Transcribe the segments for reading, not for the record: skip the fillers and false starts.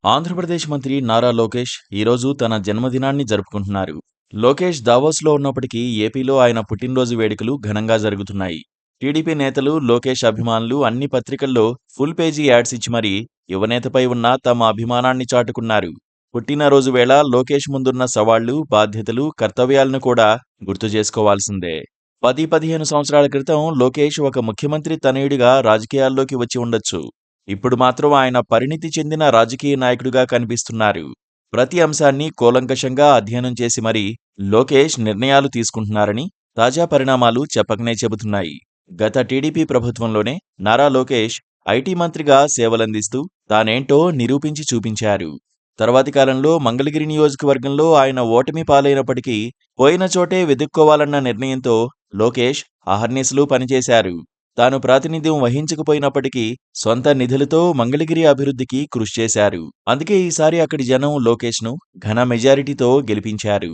ఆంధ్రప్రదేశ్ మంత్రి నారా లోకేష్ ఈరోజు తన జన్మదినాన్ని జరుపుకుంటున్నారు. లోకేష్ దావోస్లో ఉన్నప్పటికీ ఏపీలో ఆయన పుట్టినరోజు వేడుకలు ఘనంగా జరుగుతున్నాయి. టీడీపీ నేతలు, లోకేష్ అభిమానులు అన్ని పత్రికల్లో ఫుల్ పేజీ యాడ్స్ ఇచ్చి మరీ యువనేతపై ఉన్న తమ అభిమానాన్ని చాటుకున్నారు. పుట్టినరోజు వేళ లోకేష్ ముందున్న సవాళ్లు, బాధ్యతలు, కర్తవ్యాలను కూడా గుర్తు చేసుకోవాల్సిందే. 10-15 సంవత్సరాల క్రితం లోకేష్ ఒక ముఖ్యమంత్రి తనయుడిగా రాజకీయాల్లోకి వచ్చి ఉండొచ్చు. ఇప్పుడు మాత్రం ఆయన పరిణితి చెందిన రాజకీయ నాయకుడిగా కనిపిస్తున్నారు. ప్రతి అంశాన్ని కూలంకషంగా అధ్యయనం చేసి మరీ లోకేష్ నిర్ణయాలు తీసుకుంటున్నారని తాజా పరిణామాలు చెప్పకనే చెబుతున్నాయి. గత టీడీపీ ప్రభుత్వంలోనే నారా లోకేష్ ఐటీ మంత్రిగా సేవలందిస్తూ తానేంటో నిరూపించి చూపించారు. తర్వాతి కాలంలో మంగళగిరి నియోజకవర్గంలో ఆయన ఓటమి పాలైనప్పటికీ పోయిన చోటే వెదుక్కోవాలన్న నిర్ణయంతో లోకేష్ అహర్నిశలు పనిచేశారు. తాను ప్రాతినిధ్యం వహించకపోయినప్పటికీ సొంత నిధులతో మంగళగిరి అభివృద్ధికి కృషి చేశారు. అందుకే ఈసారి అక్కడి జనం లోకేష్ను ఘన మెజారిటీతో గెలిపించారు.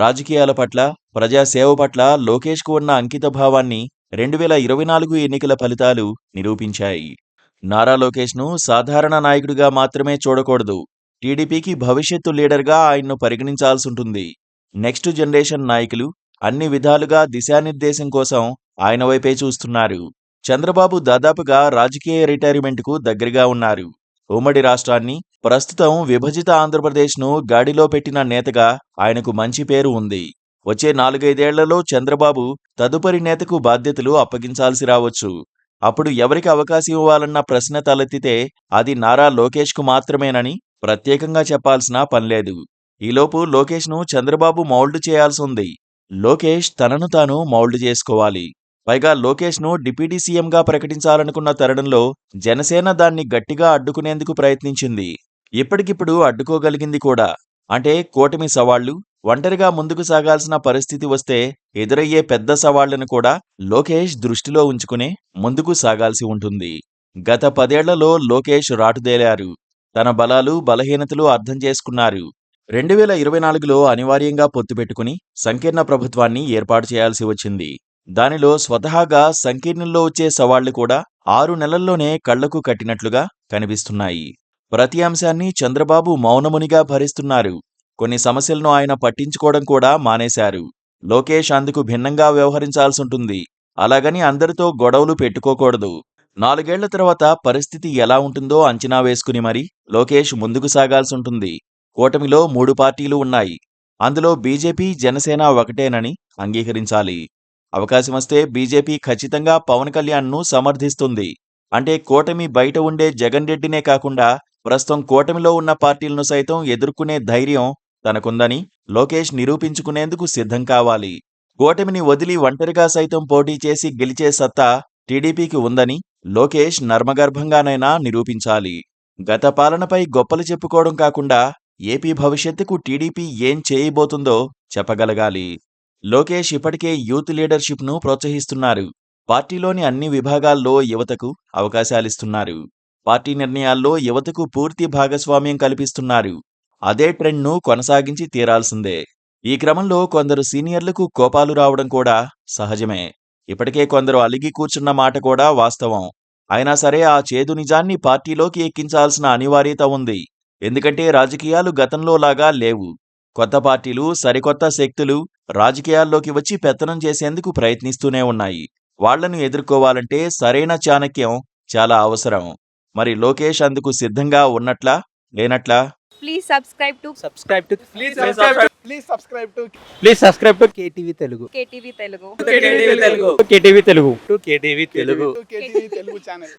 రాజకీయాల పట్ల, ప్రజాసేవ పట్ల లోకేష్కు ఉన్న అంకితభావాన్ని 2024 ఎన్నికల ఫలితాలు నిరూపించాయి. నారా లోకేష్ను సాధారణ నాయకుడిగా మాత్రమే చూడకూడదు. టీడీపీకి భవిష్యత్తు లీడర్గా ఆయన్ను పరిగణించాల్సుంటుంది. నెక్స్ట్ జనరేషన్ నాయకులు అన్ని విధాలుగా దిశానిర్దేశం కోసం ఆయన వైపే చూస్తున్నారు. చంద్రబాబు దాదాపుగా రాజకీయ రిటైర్మెంట్కు దగ్గరగా ఉన్నారు. ఉమ్మడి రాష్ట్రాన్ని, ప్రస్తుతం విభజిత ఆంధ్రప్రదేశ్ను గాడిలో పెట్టిన నేతగా ఆయనకు మంచి పేరు ఉంది. వచ్చే 4-5 ఏళ్లలో చంద్రబాబు తదుపరి నేతకు బాధ్యతలు అప్పగించాల్సి రావచ్చు. అప్పుడు ఎవరికి అవకాశం ఇవ్వాలన్న ప్రశ్న తలెత్తితే అది నారా లోకేష్కు మాత్రమేనని ప్రత్యేకంగా చెప్పాల్సిన పనిలేదు. ఈలోపు లోకేష్ను చంద్రబాబు మౌల్డ్ చేయాల్సింది. లోకేష్ తనను తాను మౌల్డ్ చేసుకోవాలి. పైగా లోకేష్ను డిప్యూటీ సీఎంగా ప్రకటించాలనుకున్న తరుణంలో జనసేన దాన్ని గట్టిగా అడ్డుకునేందుకు ప్రయత్నించింది. ఇప్పటికిప్పుడు అడ్డుకోగలిగింది కూడా. అంటే కూటమి సవాళ్లు, ఒంటరిగా ముందుకు సాగాల్సిన పరిస్థితి వస్తే ఎదురయ్యే పెద్ద సవాళ్లను కూడా లోకేష్ దృష్టిలో ఉంచుకునే ముందుకు సాగాల్సి ఉంటుంది. గత 10 ఏళ్లలో లోకేష్ రాటుదేలారు. తన బలాలు, బలహీనతలు అర్థం చేసుకున్నారు. 2024లో అనివార్యంగా పొత్తు పెట్టుకుని సంకీర్ణ ప్రభుత్వాన్ని ఏర్పాటు చేయాల్సి వచ్చింది. దానిలో స్వతహాగా సంకీర్ణంలో వచ్చే సవాళ్లు కూడా 6 నెలల్లోనే కళ్లకు కట్టినట్లుగా కనిపిస్తున్నాయి. ప్రతి అంశాన్ని చంద్రబాబు మౌనమునిగా భరిస్తున్నారు. కొన్ని సమస్యలను ఆయన పట్టించుకోవడం కూడా మానేశారు. లోకేష్ అందుకు భిన్నంగా వ్యవహరించాల్సుంటుంది. అలాగని అందరితో గొడవలు పెట్టుకోకూడదు. 4 ఏళ్ల తర్వాత పరిస్థితి ఎలా ఉంటుందో అంచనా వేసుకుని మరీ లోకేష్ ముందుకు సాగాల్సుంటుంది. కూటమిలో 3 పార్టీలు ఉన్నాయి. అందులో బీజేపీ, జనసేన ఒకటేనని అంగీకరించాలి. అవకాశమొస్తే బీజేపీ ఖచ్చితంగా పవన్ కళ్యాణ్ను సమర్థిస్తుంది. అంటే కూటమి బయట ఉండే జగన్ రెడ్డినే కాకుండా ప్రస్తుతం కూటమిలో ఉన్న పార్టీలను సైతం ఎదుర్కొనే ధైర్యం తనకుందని లోకేష్ నిరూపించుకునేందుకు సిద్ధం కావాలి. కూటమిని వదిలి ఒంటరిగా సైతం పోటీ చేసి గెలిచే సత్తా టీడీపీకి ఉందని లోకేష్ నర్మగర్భంగానైనా నిరూపించాలి. గత పాలనపై గొప్పలు చెప్పుకోవడం కాకుండా ఏపీ భవిష్యత్తుకు టీడీపీ ఏం చేయబోతుందో చెప్పగలగాలి. లోకేష్ ఇప్పటికే యూత్ లీడర్షిప్ను ప్రోత్సహిస్తున్నారు. పార్టీలోని అన్ని విభాగాల్లో యువతకు అవకాశాలిస్తున్నారు. పార్టీ నిర్ణయాల్లో యువతకు పూర్తి భాగస్వామ్యం కల్పిస్తున్నారు. అదే ట్రెండ్ను కొనసాగించి తీరాల్సిందే. ఈ క్రమంలో కొందరు సీనియర్లకు కోపాలు రావడం కూడా సహజమే. ఇప్పటికే కొందరు అలిగి కూర్చున్న మాట కూడా వాస్తవం. అయినా సరే ఆ చేదు నిజాన్ని పార్టీలోకి ఎక్కించాల్సిన అనివార్యత ఉంది. ఎందుకంటే రాజకీయాలు గతంలో లాగా లేవు. కొత్త పార్టీలు, సరికొత్త శక్తులు రాజకీయాల్లోకి వచ్చి పెత్తనం చేసేందుకు ప్రయత్నిస్తూనే ఉన్నాయి. వాళ్లను ఎదుర్కోవాలంటే సరైన చాణక్యం చాలా అవసరం. మరి లోకేష్ అందుకు సిద్ధంగా ఉన్నట్లా, లేనట్లా? Please subscribe to KTV Telugu. KTV Telugu. KTV Telugu channel.